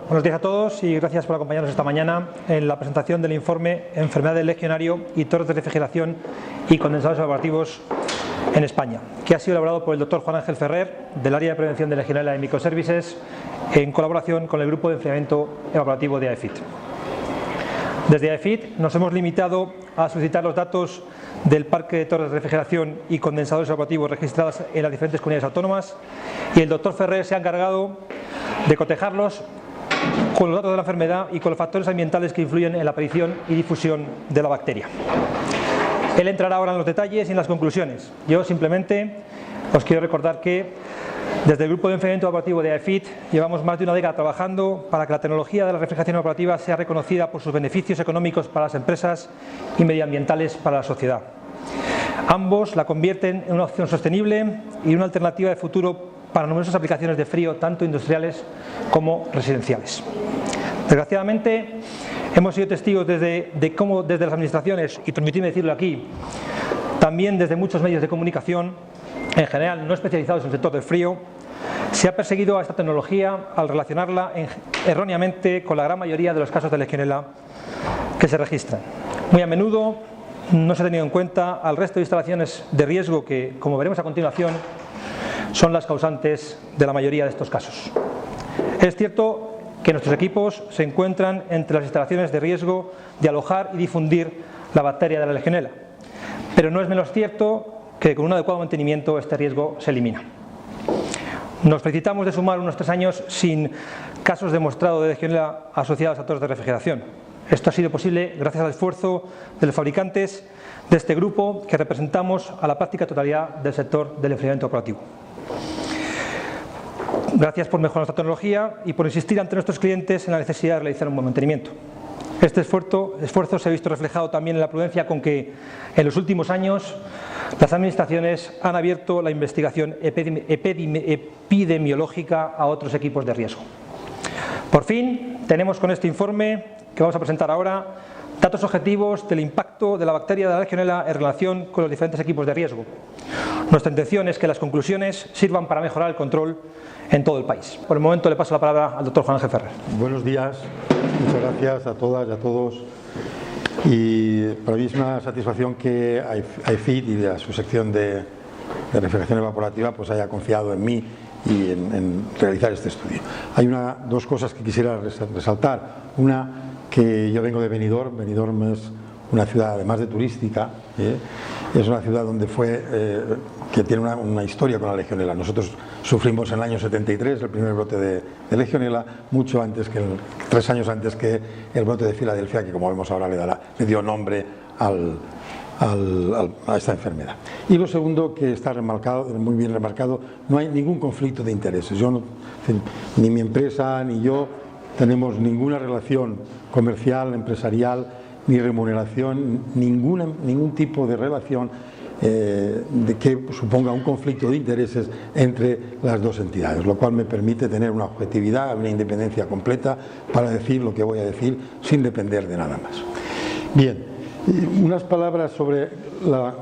Buenos días a todos y gracias por acompañarnos esta mañana en la presentación del informe Enfermedad del legionario y torres de refrigeración y condensadores evaporativos en España, que ha sido elaborado por el doctor Juan Ángel Ferrer, del área de prevención de Legionela de Microservices, en colaboración con el grupo de enfriamiento evaporativo de AEFIT. Desde AEFIT nos hemos limitado a solicitar los datos del parque de torres de refrigeración y condensadores evaporativos registradas en las diferentes comunidades autónomas, y el doctor Ferrer se ha encargado de cotejarlos con los datos de la enfermedad y con los factores ambientales que influyen en la aparición y difusión de la bacteria. Él entrará ahora en los detalles y en las conclusiones. Yo simplemente os quiero recordar que desde el grupo de enfriamiento evaporativo de AEFIT llevamos más de una década trabajando para que la tecnología de la refrigeración evaporativa sea reconocida por sus beneficios económicos para las empresas y medioambientales para la sociedad. Ambos la convierten en una opción sostenible y una alternativa de futuro para numerosas aplicaciones de frío, tanto industriales como residenciales. Desgraciadamente, hemos sido testigos de cómo desde las administraciones, y permitidme decirlo aquí, también desde muchos medios de comunicación, en general no especializados en el sector del frío, se ha perseguido a esta tecnología al relacionarla erróneamente con la gran mayoría de los casos de legionela que se registran. Muy a menudo no se ha tenido en cuenta al resto de instalaciones de riesgo que, como veremos a continuación, son las causantes de la mayoría de estos casos. Es cierto que nuestros equipos se encuentran entre las instalaciones de riesgo de alojar y difundir la bacteria de la legionela, pero no es menos cierto que con un adecuado mantenimiento este riesgo se elimina. Nos felicitamos de sumar unos 3 años sin casos demostrados de legionela asociados a torres de refrigeración. Esto ha sido posible gracias al esfuerzo de los fabricantes de este grupo, que representamos a la práctica totalidad del sector del enfriamiento evaporativo. Gracias por mejorar nuestra tecnología y por insistir ante nuestros clientes en la necesidad de realizar un buen mantenimiento. Este esfuerzo se ha visto reflejado también en la prudencia con que en los últimos años las administraciones han abierto la investigación epidemiológica a otros equipos de riesgo. Por fin tenemos con este informe que vamos a presentar ahora datos objetivos del impacto de la bacteria de la legionela en relación con los diferentes equipos de riesgo. Nuestra intención es que las conclusiones sirvan para mejorar el control en todo el país. Por el momento le paso la palabra al doctor Juan Ángel Ferrer. Buenos días, muchas gracias a todas y a todos. Y para mí es una satisfacción que AEFIT y su sección de refrigeración evaporativa pues haya confiado en mí y en realizar este estudio. Hay dos cosas que quisiera resaltar. Una, que yo vengo de Benidorm. Benidorm es una ciudad, además de turística, es una ciudad donde que tiene una historia con la legionela. Nosotros sufrimos en el año 73 el primer brote de legionela, mucho antes 3 años antes que el brote de Filadelfia, que como vemos ahora le dio nombre a esta enfermedad. Y lo segundo, que está muy bien remarcado, no hay ningún conflicto de intereses. Ni mi empresa ni yo tenemos ninguna relación comercial, empresarial, ni remuneración, ningún tipo de relación de que suponga un conflicto de intereses entre las dos entidades, lo cual me permite tener una objetividad, una independencia completa para decir lo que voy a decir sin depender de nada más. Bien, unas palabras sobre la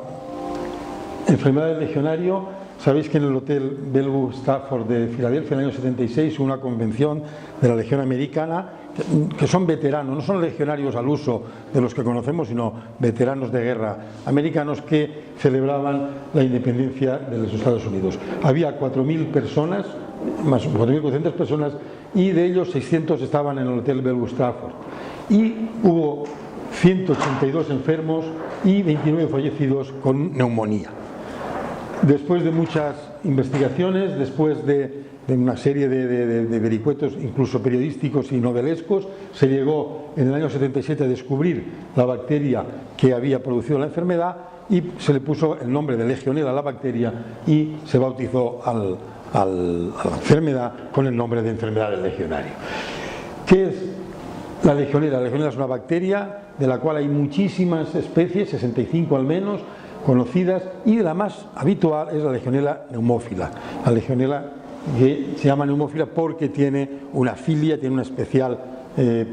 enfermedad del legionario. Sabéis que en el Hotel Bellevue Stafford de Filadelfia en el año 76 hubo una convención de la Legión Americana, que son veteranos, no son legionarios al uso de los que conocemos, sino veteranos de guerra americanos que celebraban la independencia de los Estados Unidos. Había 4.000 personas, más 4.400 personas, y de ellos 600 estaban en el Hotel Bellevue Stafford. Y hubo 182 enfermos y 29 fallecidos con neumonía. Después de muchas investigaciones, después de una serie de vericuetos, incluso periodísticos y novelescos, se llegó en el año 77 a descubrir la bacteria que había producido la enfermedad y se le puso el nombre de legionela a la bacteria y se bautizó a la enfermedad con el nombre de enfermedad del legionario. ¿Qué es la legionela? La legionela es una bacteria de la cual hay muchísimas especies, 65 al menos, conocidas, y la más habitual es la legionela neumófila. La legionela que se llama neumófila porque tiene una filia, tiene una especial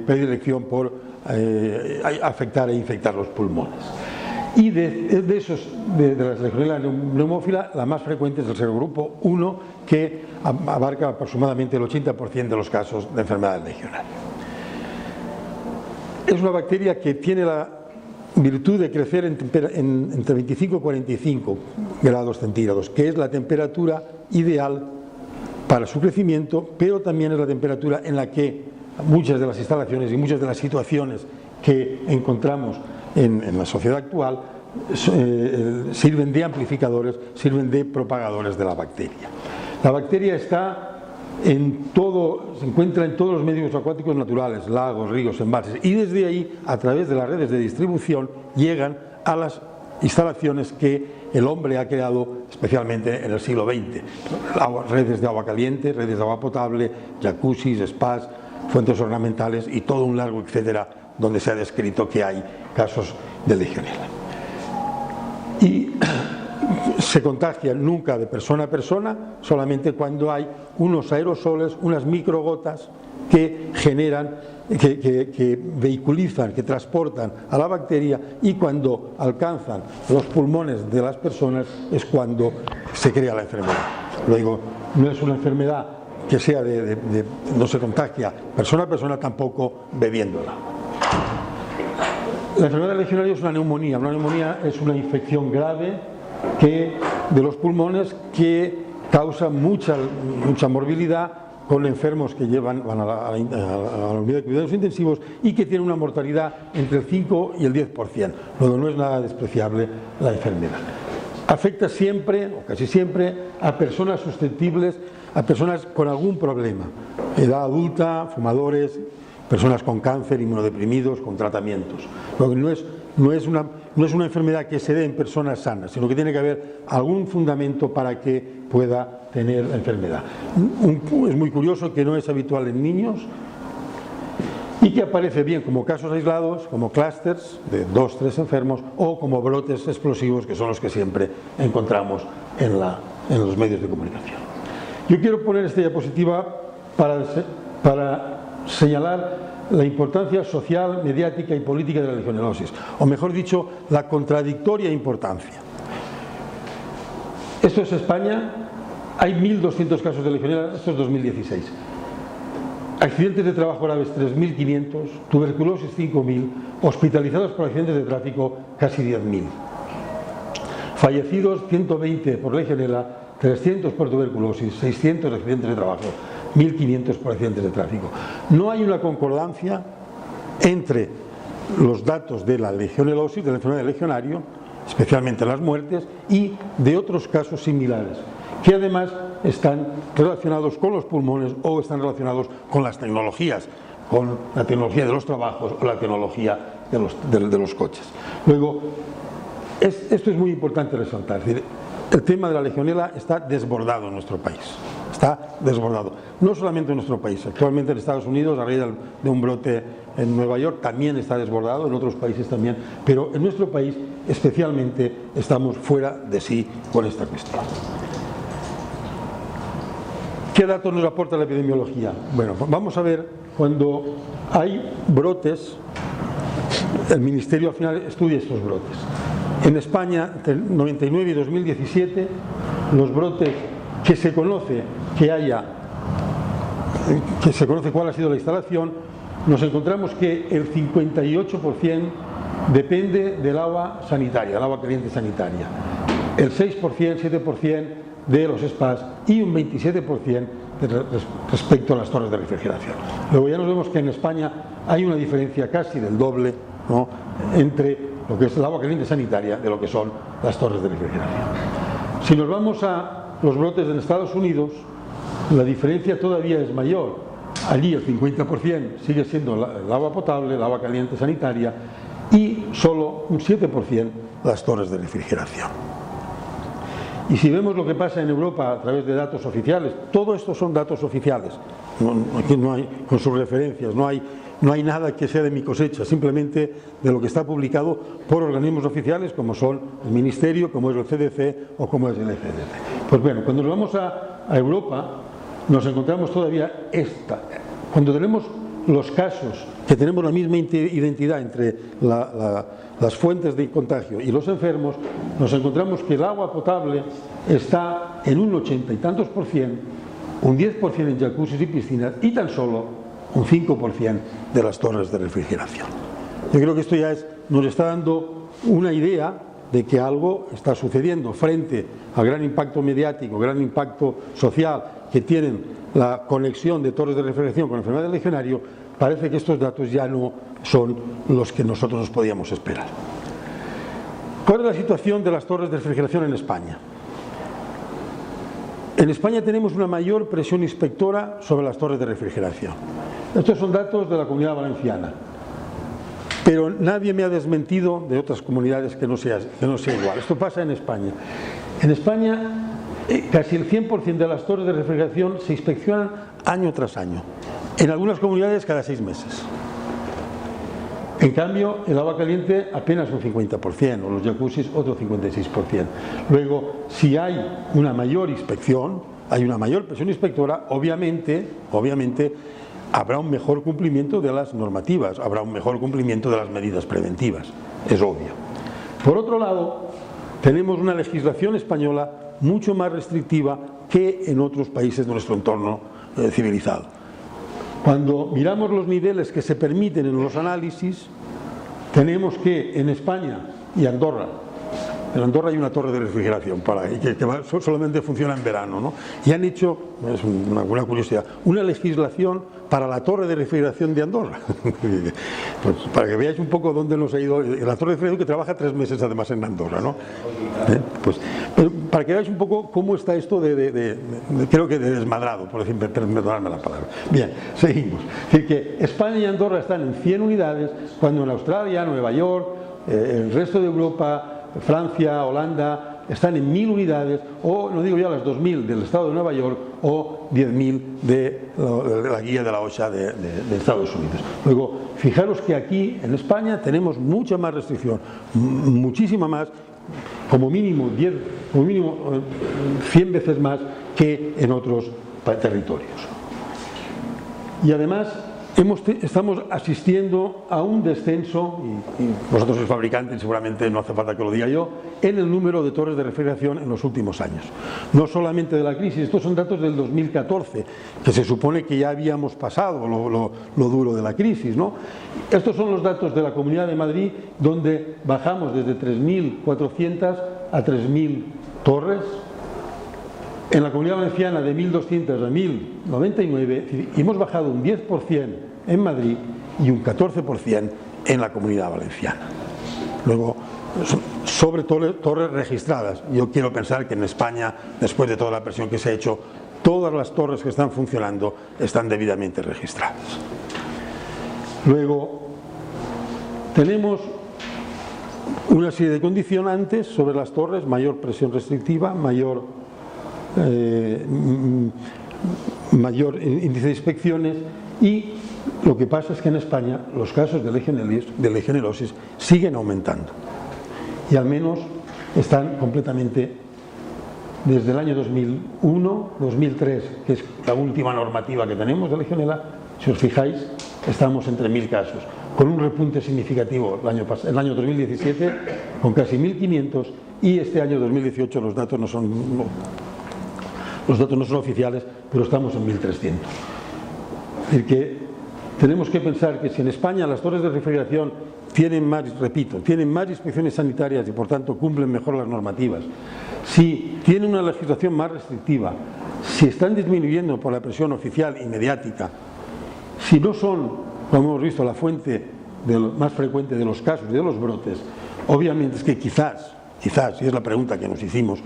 predilección por afectar e infectar los pulmones. Y de la Legionela neumófila, la más frecuente es el serogrupo 1, que abarca aproximadamente el 80% de los casos de enfermedad legionaria. Es una bacteria que tiene la virtud de crecer entre 25 y 45 grados centígrados, que es la temperatura ideal para su crecimiento, pero también es la temperatura en la que muchas de las instalaciones y muchas de las situaciones que encontramos en la sociedad actual sirven de amplificadores, sirven de propagadores de la bacteria. La bacteria se encuentra en todos los medios acuáticos naturales, lagos, ríos, embalses, y desde ahí, a través de las redes de distribución, llegan a las instalaciones que el hombre ha creado especialmente en el siglo XX. Redes de agua caliente, redes de agua potable, jacuzzis, spas, fuentes ornamentales y todo un largo etcétera, donde se ha descrito que hay casos de legionela. Y se contagia nunca de persona a persona, solamente cuando hay unos aerosoles, unas microgotas que generan, que vehiculizan, que transportan a la bacteria, y cuando alcanzan los pulmones de las personas es cuando se crea la enfermedad. Luego, no es una enfermedad que sea no se contagia persona a persona, tampoco bebiéndola. La enfermedad legionaria es una neumonía. Una neumonía es una infección grave de los pulmones que causa mucha morbilidad, con enfermos que van a la unidad de cuidados intensivos y que tienen una mortalidad entre el 5 y el 10%. Luego, no es nada despreciable la enfermedad. Afecta siempre, o casi siempre, a personas susceptibles, a personas con algún problema, edad adulta, fumadores, personas con cáncer, inmunodeprimidos, con tratamientos. Luego, no es una enfermedad que se dé en personas sanas, sino que tiene que haber algún fundamento para que pueda tener la enfermedad. Es muy curioso que no es habitual en niños y que aparece bien como casos aislados, como clústeres de 2 o 3 enfermos, o como brotes explosivos, que son los que siempre encontramos en los medios de comunicación. Yo quiero poner esta diapositiva para señalar la importancia social, mediática y política de la legionelosis, o mejor dicho, la contradictoria importancia. Esto es España, hay 1.200 casos de legionela, esto es 2016. Accidentes de trabajo graves 3.500, tuberculosis 5.000, hospitalizados por accidentes de tráfico casi 10.000. Fallecidos 120 por legionela, 300 por tuberculosis, 600 accidentes de trabajo, 1.500 por accidentes de tráfico. No hay una concordancia entre los datos de la legionelosis, de la enfermedad del legionario, especialmente las muertes, y de otros casos similares, que además están relacionados con los pulmones o están relacionados con las tecnologías, con la tecnología de los trabajos o la tecnología de los coches. Luego, esto es muy importante resaltar, es decir, el tema de la legionela está desbordado en nuestro país. Está desbordado. No solamente en nuestro país, actualmente en Estados Unidos, a raíz de un brote en Nueva York, también está desbordado, en otros países también, pero en nuestro país especialmente estamos fuera de sí con esta cuestión. ¿Qué datos nos aporta la epidemiología? Bueno, vamos a ver, cuando hay brotes, el Ministerio al final estudia estos brotes. En España, entre 99 y 2017, los brotes que se conoce cuál ha sido la instalación, nos encontramos que el 58% depende del agua sanitaria, del agua caliente sanitaria, el 6%, 7% de los spas y un 27% respecto a las torres de refrigeración. Luego ya nos vemos que en España hay una diferencia casi del doble, ¿no?, entre lo que es el agua caliente sanitaria de lo que son las torres de refrigeración. Si nos vamos a los brotes en Estados Unidos, la diferencia todavía es mayor. Allí el 50% sigue siendo el agua potable, el agua caliente sanitaria, y solo un 7% las torres de refrigeración. Y si vemos lo que pasa en Europa a través de datos oficiales, todo esto son datos oficiales, aquí no hay, con sus referencias, no hay nada que sea de mi cosecha, simplemente de lo que está publicado por organismos oficiales como son el Ministerio, como es el CDC o como es el ECDC. Pues bueno, cuando nos vamos a Europa, nos encontramos todavía cuando tenemos los casos que tenemos la misma identidad entre las fuentes de contagio y los enfermos, nos encontramos que el agua potable está en un 80 y tantos %, un 10% en jacuzzis y piscinas y tan solo un 5% de las torres de refrigeración. Yo creo que esto ya nos está dando una idea de que algo está sucediendo frente al gran impacto mediático, gran impacto social que tienen la conexión de torres de refrigeración con la enfermedad del legionario. Parece que estos datos ya no son los que nosotros nos podíamos esperar. ¿Cuál es la situación de las torres de refrigeración en España? En España tenemos una mayor presión inspectora sobre las torres de refrigeración. Estos son datos de la Comunidad Valenciana. Pero nadie me ha desmentido de otras comunidades que no sea igual. Esto pasa en España. En España, casi el 100% de las torres de refrigeración se inspeccionan año tras año. En algunas comunidades cada 6 meses. En cambio, el agua caliente apenas un 50%, o los jacuzzis otro 56%. Luego, si hay una mayor inspección, hay una mayor presión inspectora, obviamente, habrá un mejor cumplimiento de las normativas, habrá un mejor cumplimiento de las medidas preventivas, es obvio. Por otro lado, tenemos una legislación española mucho más restrictiva que en otros países de nuestro entorno civilizado. Cuando miramos los niveles que se permiten en los análisis, tenemos que en España y Andorra, en Andorra hay una torre de refrigeración que solamente funciona en verano, ¿no? Y han hecho, es una curiosidad, una legislación para la torre de refrigeración de Andorra. Pues para que veáis un poco dónde nos ha ido. La torre de refrigeración que trabaja 3 meses además en Andorra, ¿no? Pues, para que veáis un poco cómo está esto creo que de desmadrado, por decir, perdonadme la palabra. Bien, seguimos. Es decir, que España y Andorra están en 100 unidades, cuando en Australia, Nueva York, el resto de Europa, Francia, Holanda, están en 1000 unidades, o no digo ya las 2000 del estado de Nueva York, o 10.000 de la guía de la OSHA de Estados Unidos. Luego, fijaros que aquí en España tenemos mucha más restricción, muchísima más, como mínimo 100 veces más que en otros territorios. Y además, estamos asistiendo a un descenso, y vosotros sois fabricantes y seguramente no hace falta que lo diga yo, en el número de torres de refrigeración en los últimos años. No solamente de la crisis, estos son datos del 2014, que se supone que ya habíamos pasado lo duro de la crisis, ¿no? Estos son los datos de la Comunidad de Madrid, donde bajamos desde 3.400 a 3.000 torres. En la Comunidad Valenciana de 1.200 a 1.099, y hemos bajado un 10% en Madrid y un 14% en la Comunidad Valenciana. Luego, sobre torres registradas, yo quiero pensar que en España, después de toda la presión que se ha hecho, todas las torres que están funcionando están debidamente registradas. Luego, tenemos una serie de condicionantes sobre las torres: mayor presión restrictiva, mayor índice de inspecciones, y lo que pasa es que en España los casos de legionelosis siguen aumentando, y al menos están completamente, desde el año 2001, 2003, que es la última normativa que tenemos de legionela, si os fijáis, estamos entre 1000 casos, con un repunte significativo el año 2017, con casi 1500, y este año 2018 los datos no son oficiales, pero estamos en 1300. Es decir, que tenemos que pensar que si en España las torres de refrigeración tienen más inspecciones sanitarias y por tanto cumplen mejor las normativas, si tienen una legislación más restrictiva, si están disminuyendo por la presión oficial y mediática, si no son, como hemos visto, la fuente más frecuente de los casos y de los brotes, obviamente es que quizás, y es la pregunta que nos hicimos,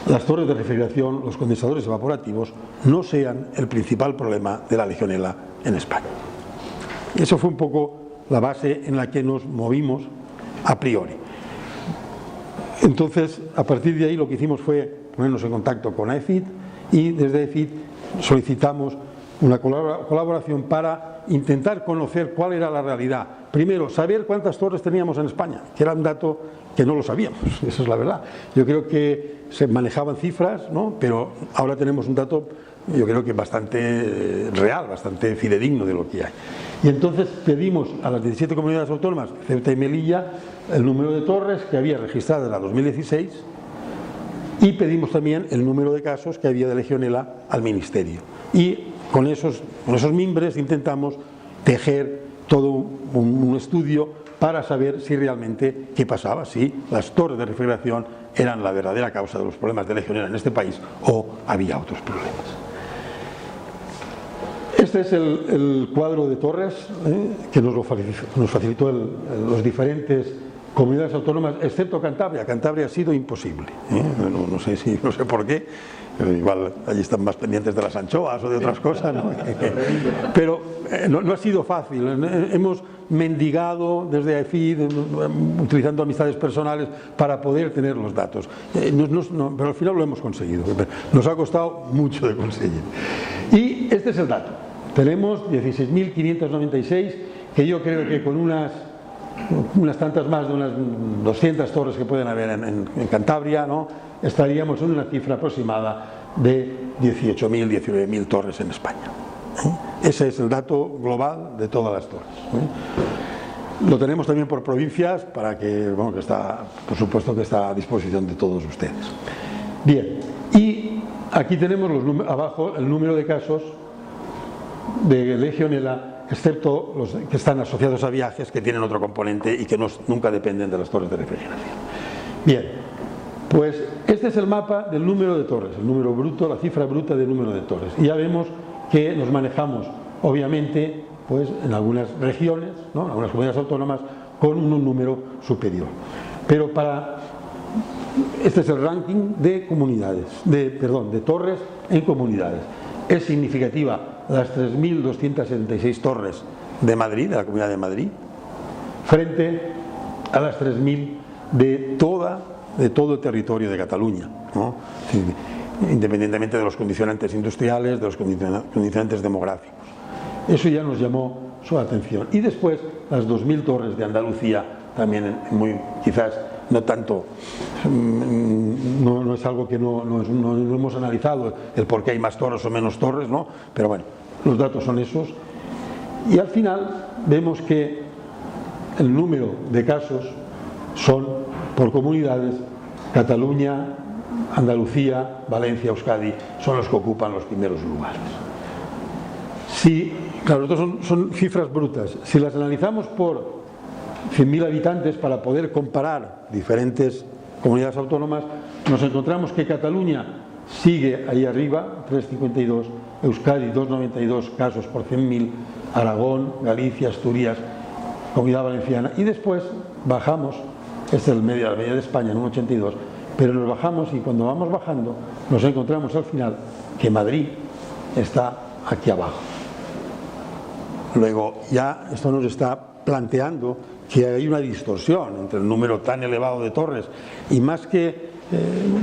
las torres de refrigeración, los condensadores evaporativos, no sean el principal problema de la legionela en España. Eso fue un poco la base en la que nos movimos a priori. Entonces, a partir de ahí lo que hicimos fue ponernos en contacto con AEFIT, y desde AEFIT solicitamos una colaboración para intentar conocer cuál era la realidad. Primero, saber cuántas torres teníamos en España, que era un dato que no lo sabíamos, esa es la verdad. Yo creo que se manejaban cifras, ¿no? Pero ahora tenemos un dato, yo creo que bastante real, bastante fidedigno de lo que hay. Y entonces pedimos a las 17 comunidades autónomas, Ceuta y Melilla, el número de torres que había registrado en la 2016 y pedimos también el número de casos que había de legionela al Ministerio. Y con esos mimbres intentamos tejer todo un estudio para saber si realmente qué pasaba, si las torres de refrigeración eran la verdadera causa de los problemas de legionela en este país o había otros problemas. Este es el cuadro de torres que nos facilitó los diferentes comunidades autónomas, excepto Cantabria. Cantabria ha sido imposible. No sé por qué. Igual allí están más pendientes de las anchoas o de otras cosas, ¿no? Pero no ha sido fácil. Hemos mendigado desde AEFID, utilizando amistades personales para poder tener los datos. Pero al final lo hemos conseguido. Nos ha costado mucho de conseguir. Y este es el dato. Tenemos 16.596, que yo creo que con unas tantas más de unas 200 torres que pueden haber en Cantabria, ¿no? Estaríamos en una cifra aproximada de 18.000, 19.000 torres en España. Ese es el dato global de todas las torres. Lo tenemos también por provincias, para que, bueno, que está, por supuesto que está a disposición de todos ustedes. Bien, y aquí tenemos abajo el número de casos de legionela, excepto los que están asociados a viajes, que tienen otro componente y que nunca dependen de las torres de refrigeración. Bien, pues este es el mapa del número de torres, el número bruto, la cifra bruta del número de torres. Y ya vemos que nos manejamos, obviamente, pues en algunas regiones, ¿no? En algunas comunidades autónomas, con un número superior. Pero este es el ranking de comunidades, de torres en comunidades. Es significativa las 3.276 torres de Madrid, de la Comunidad de Madrid, frente a las 3.000 de todo el territorio de Cataluña, ¿no? Independientemente de los condicionantes industriales, de los condicionantes demográficos. Eso ya nos llamó su atención. Y después las 2.000 torres de Andalucía, también quizás no tanto, no es algo que no hemos analizado, el por qué hay más torres o menos torres, ¿no? Pero bueno, los datos son esos. Y al final vemos que el número de casos son por comunidades. Cataluña, Andalucía, Valencia, Euskadi son los que ocupan los primeros lugares. Claro, estos son cifras brutas. Si las analizamos por 100.000 habitantes para poder comparar diferentes comunidades autónomas, nos encontramos que Cataluña sigue ahí arriba, 3,52, Euskadi 2,92 casos por 100.000, Aragón, Galicia, Asturias, Comunidad Valenciana, y después bajamos, esta es la media de España en 1,82, pero nos bajamos y cuando vamos bajando nos encontramos al final que Madrid está aquí abajo. Luego ya esto nos está planteando que hay una distorsión entre el número tan elevado de torres y más que,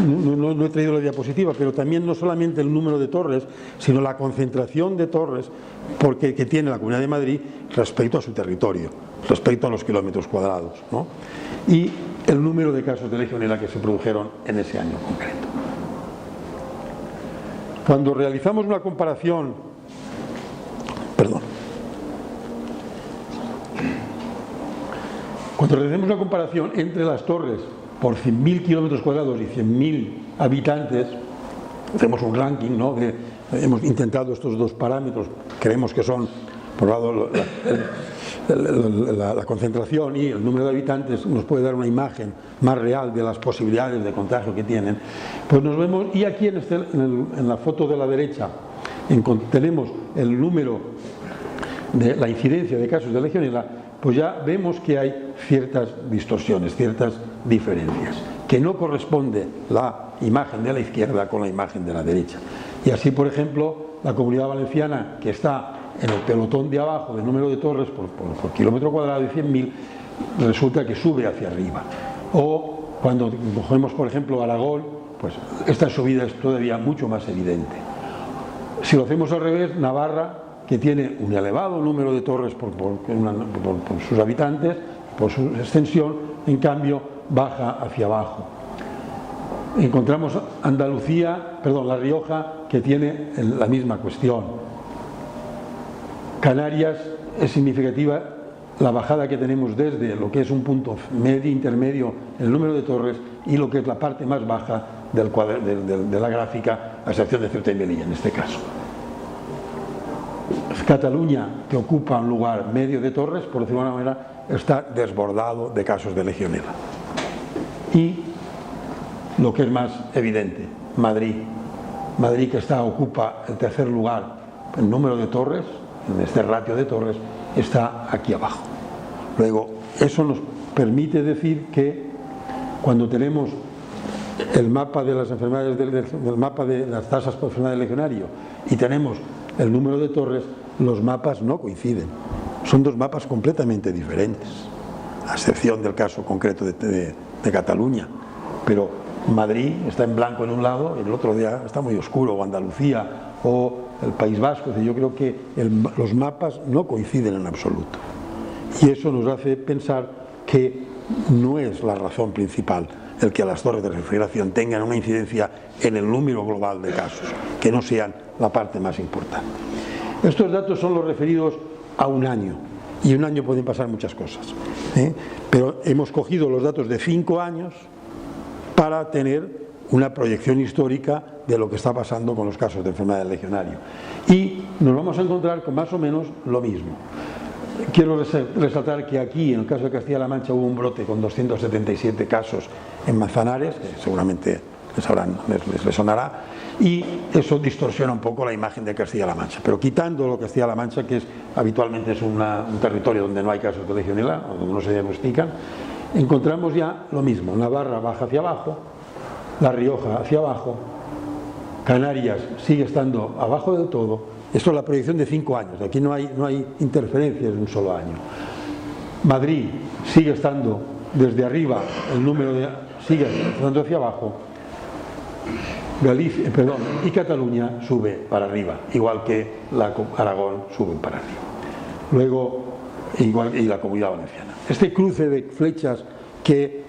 no he traído la diapositiva, pero también no solamente el número de torres, sino la concentración de torres que tiene la Comunidad de Madrid respecto a su territorio, respecto a los kilómetros cuadrados, ¿no? Y el número de casos de legionela que se produjeron en ese año concreto. Cuando realizamos una comparación, entre las torres por 100.000 kilómetros cuadrados y 100.000 habitantes, hacemos un ranking, ¿no? Hemos intentado estos dos parámetros, creemos que son, por un lado, la concentración y el número de habitantes nos puede dar una imagen más real de las posibilidades de contagio que tienen. Pues nos vemos, y aquí en la foto de la derecha tenemos el número de la incidencia de casos de legionela, pues ya vemos que hay ciertas distorsiones, ciertas diferencias, que no corresponde la imagen de la izquierda con la imagen de la derecha. Y así, por ejemplo, la Comunidad Valenciana, que está en el pelotón de abajo del número de torres por kilómetro cuadrado y 100.000, resulta que sube hacia arriba. O cuando cogemos, por ejemplo, Aragón, pues esta subida es todavía mucho más evidente. Si lo hacemos al revés, Navarra, que tiene un elevado número de torres por sus habitantes, por su extensión, en cambio baja hacia abajo. Encontramos La Rioja, que tiene la misma cuestión. Canarias es significativa la bajada que tenemos desde lo que es un punto intermedio en el número de torres y lo que es la parte más baja de la gráfica, a excepción de Ceuta y Melilla en este caso. Cataluña, que ocupa un lugar medio de torres, por decirlo de alguna manera, está desbordado de casos de legionela. Y lo que es más evidente, Madrid, que ocupa el tercer lugar en número de torres, en este ratio de torres, está aquí abajo. Luego, eso nos permite decir que cuando tenemos el mapa de las enfermedades del mapa de las tasas por enfermedad del legionario y tenemos el número de torres, los mapas no coinciden. Son dos mapas completamente diferentes, a excepción del caso concreto de Cataluña. Pero Madrid está en blanco en un lado y el otro día está muy oscuro, o Andalucía o el País Vasco. Yo creo que los mapas no coinciden en absoluto. Y eso nos hace pensar que no es la razón principal el que las torres de refrigeración tengan una incidencia en el número global de casos, que no sean la parte más importante. Estos datos son los referidos a un año, y en un año pueden pasar muchas cosas, pero hemos cogido los datos de 5 años para tener una proyección histórica de lo que está pasando con los casos de enfermedad del legionario, y nos vamos a encontrar con más o menos lo mismo. Quiero resaltar que aquí, en el caso de Castilla-La Mancha, hubo un brote con 277 casos en Manzanares, que seguramente les sonará, y eso distorsiona un poco la imagen de Castilla-La Mancha. Pero quitando Castilla-La Mancha, que habitualmente es un territorio donde no hay casos de legionela, donde no se diagnostican, encontramos ya lo mismo. Navarra baja hacia abajo, La Rioja hacia abajo, Canarias sigue estando abajo del todo. Esto es la proyección de 5 años, aquí no hay interferencias de un solo año. Madrid sigue estando desde arriba, sigue estando hacia abajo. Y Cataluña sube para arriba, igual que Aragón sube para arriba. Luego, y la Comunidad Valenciana. Este cruce de flechas que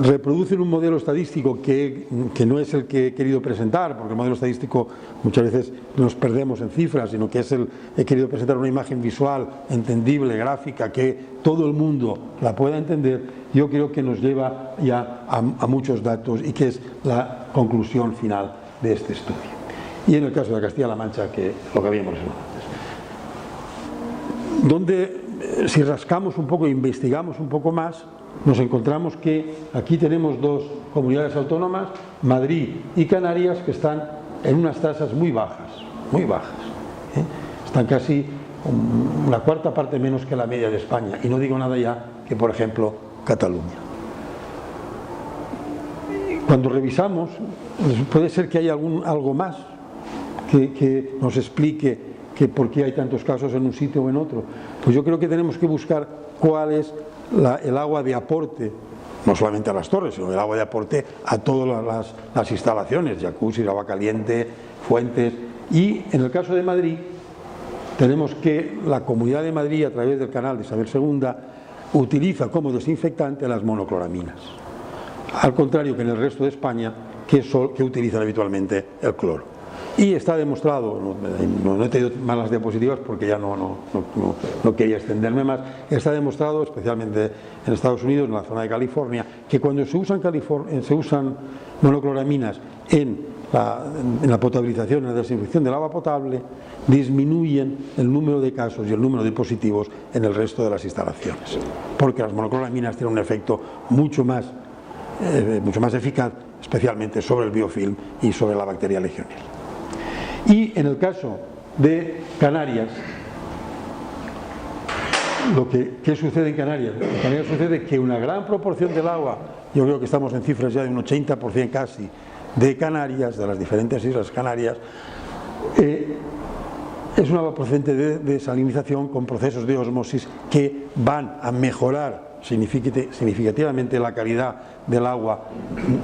reproducen un modelo estadístico que no es el que he querido presentar, porque el modelo estadístico muchas veces nos perdemos en cifras, sino que he querido presentar una imagen visual, entendible, gráfica, que todo el mundo la pueda entender. Yo creo que nos lleva ya a muchos datos y que es la conclusión final de este estudio. Y en el caso de Castilla-La Mancha, que lo que habíamos visto antes, donde si rascamos un poco e investigamos un poco más, nos encontramos que aquí tenemos dos comunidades autónomas, Madrid y Canarias, que están en unas tasas muy bajas, están casi una cuarta parte menos que la media de España, y no digo nada ya que, por ejemplo, Cataluña. Cuando revisamos, puede ser que haya algo más que nos explique que por qué hay tantos casos en un sitio o en otro. Pues yo creo que tenemos que buscar cuál es el agua de aporte, no solamente a las torres, sino el agua de aporte a todas las instalaciones, jacuzzi, agua caliente, fuentes. Y en el caso de Madrid, tenemos que la Comunidad de Madrid, a través del canal de Isabel II, utiliza como desinfectante las monocloraminas, al contrario que en el resto de España, que utilizan habitualmente el cloro. Y está demostrado, no he tenido malas diapositivas porque ya no quería extenderme más, está demostrado, especialmente en Estados Unidos, en la zona de California, que cuando se usan monocloraminas en la potabilización, en la desinfección del agua potable, disminuyen el número de casos y el número de positivos en el resto de las instalaciones, porque las monocloraminas tienen un efecto mucho más eficaz, especialmente sobre el biofilm y sobre la bacteria legionela. Y en el caso de Canarias, ¿qué sucede en Canarias? En Canarias sucede que una gran proporción del agua, yo creo que estamos en cifras ya de un 80% casi, de Canarias, de las diferentes islas Canarias, es una agua procedente de desalinización con procesos de ósmosis que van a mejorar significativamente la calidad del agua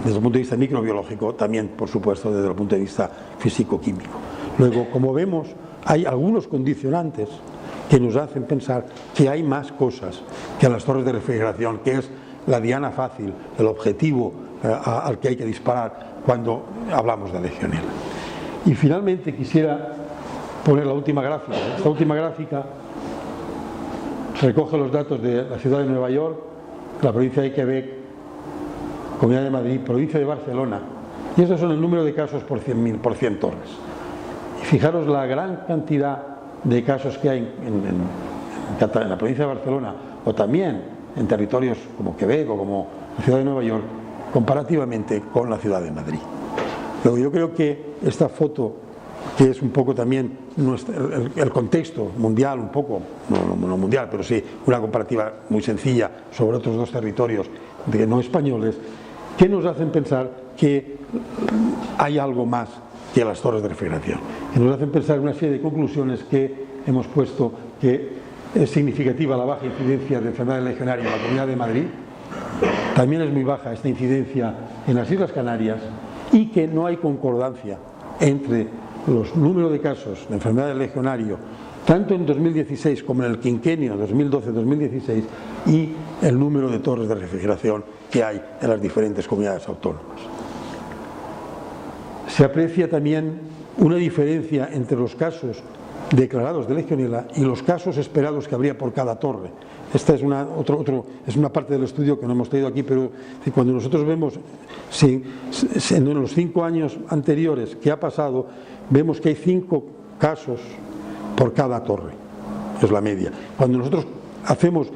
desde el punto de vista microbiológico, también por supuesto desde el punto de vista físico-químico. Luego, como vemos, hay algunos condicionantes que nos hacen pensar que hay más cosas que las torres de refrigeración, que es la diana fácil, el objetivo al que hay que disparar cuando hablamos de Legionela. Y finalmente quisiera poner la última gráfica. Esta última gráfica recoge los datos de la ciudad de Nueva York, la provincia de Quebec, Comunidad de Madrid, provincia de Barcelona, y estos son el número de casos por 100 torres. Y fijaros la gran cantidad de casos que hay en la provincia de Barcelona, o también en territorios como Quebec o como la ciudad de Nueva York, comparativamente con la ciudad de Madrid. Luego yo creo que esta foto, que es un poco también el contexto mundial, un poco, no mundial, pero sí una comparativa muy sencilla sobre otros dos territorios no españoles, que nos hacen pensar que hay algo más que las torres de refrigeración, que nos hacen pensar en una serie de conclusiones que hemos puesto, que es significativa la baja incidencia de enfermedades legionarias en la Comunidad de Madrid, también es muy baja esta incidencia en las Islas Canarias, y que no hay concordancia entre los números de casos de enfermedad del legionario, tanto en 2016 como en el quinquenio 2012-2016, y el número de torres de refrigeración que hay en las diferentes comunidades autónomas. Se aprecia también una diferencia entre los casos declarados de Legionela y los casos esperados que habría por cada torre. Esta es una parte del estudio que no hemos traído aquí, pero cuando nosotros vemos en los 5 años anteriores que ha pasado, vemos que hay 5 casos por cada torre, es la media. Cuando nosotros hacemos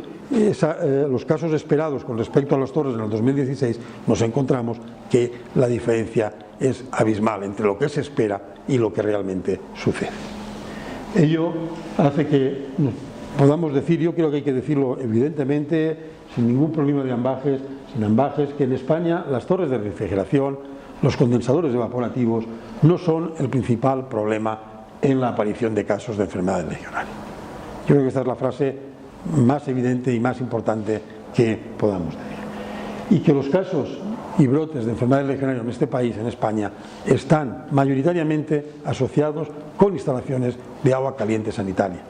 los casos esperados con respecto a las torres en el 2016, nos encontramos que la diferencia es abismal entre lo que se espera y lo que realmente sucede. Ello hace que podamos decir, yo creo que hay que decirlo evidentemente, sin ningún problema de ambajes, sin ambajes, que en España las torres de refrigeración, los condensadores evaporativos, no son el principal problema en la aparición de casos de enfermedades legionarias. Yo creo que esta es la frase más evidente y más importante que podamos decir. Y que los casos y brotes de enfermedades legionarias en este país, en España, están mayoritariamente asociados con instalaciones de agua caliente sanitaria,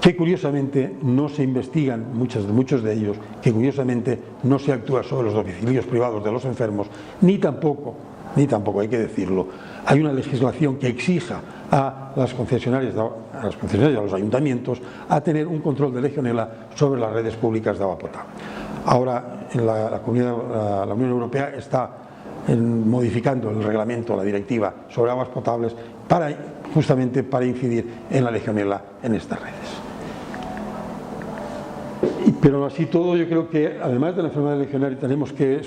que curiosamente no se investigan, muchos de ellos, que curiosamente no se actúa sobre los domicilios privados de los enfermos, ni tampoco, hay que decirlo, hay una legislación que exija a las concesionarias y a los ayuntamientos a tener un control de Legionela sobre las redes públicas de agua potable. Ahora la Unión Europea está modificando el reglamento, la directiva sobre aguas potables, justamente para incidir en la Legionela en estas redes. Pero así todo, yo creo que además de la enfermedad legionaria tenemos que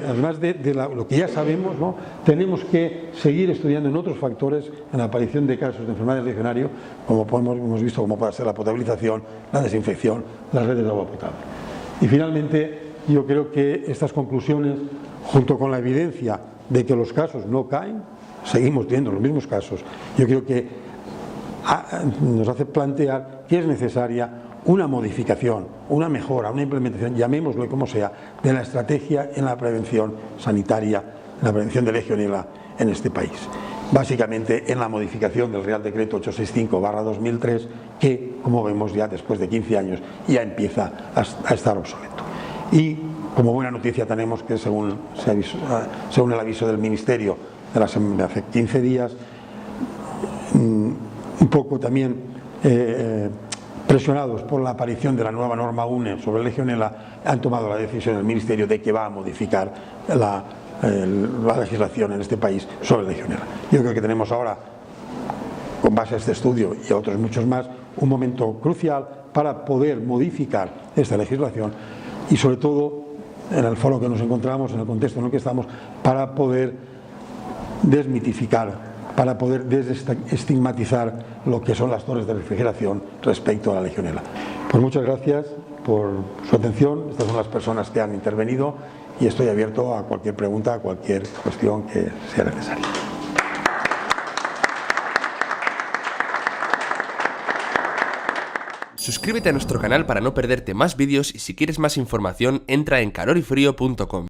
además de lo que ya sabemos, ¿no?, tenemos que seguir estudiando en otros factores en la aparición de casos de enfermedades legionarias, como hemos visto, como puede ser la potabilización, la desinfección, las redes de agua potable. Y finalmente, yo creo que estas conclusiones, junto con la evidencia de que los casos no caen, seguimos teniendo los mismos casos, yo creo que nos hace plantear que es necesaria una modificación, una mejora, una implementación, llamémoslo como sea, de la estrategia en la prevención sanitaria, en la prevención de Legionela en este país. Básicamente en la modificación del Real Decreto 865/2003, que, como vemos, ya después de 15 años ya empieza a estar obsoleto. Y como buena noticia tenemos que, según el aviso del Ministerio de hace 15 días, un poco también presionados por la aparición de la nueva norma UNE sobre Legionela, han tomado la decisión del Ministerio de que va a modificar la legislación en este país sobre Legionela. Yo creo que tenemos ahora, con base a este estudio y a otros muchos más, un momento crucial para poder modificar esta legislación y, sobre todo, en el foro que nos encontramos, en el contexto en el que estamos, para poder desmitificar, para poder desestigmatizar lo que son las torres de refrigeración respecto a la Legionela. Pues muchas gracias por su atención. Estas son las personas que han intervenido y estoy abierto a cualquier pregunta, a cualquier cuestión que sea necesaria. Suscríbete a nuestro canal para no perderte más vídeos y si quieres más información entra en calorifrio.com.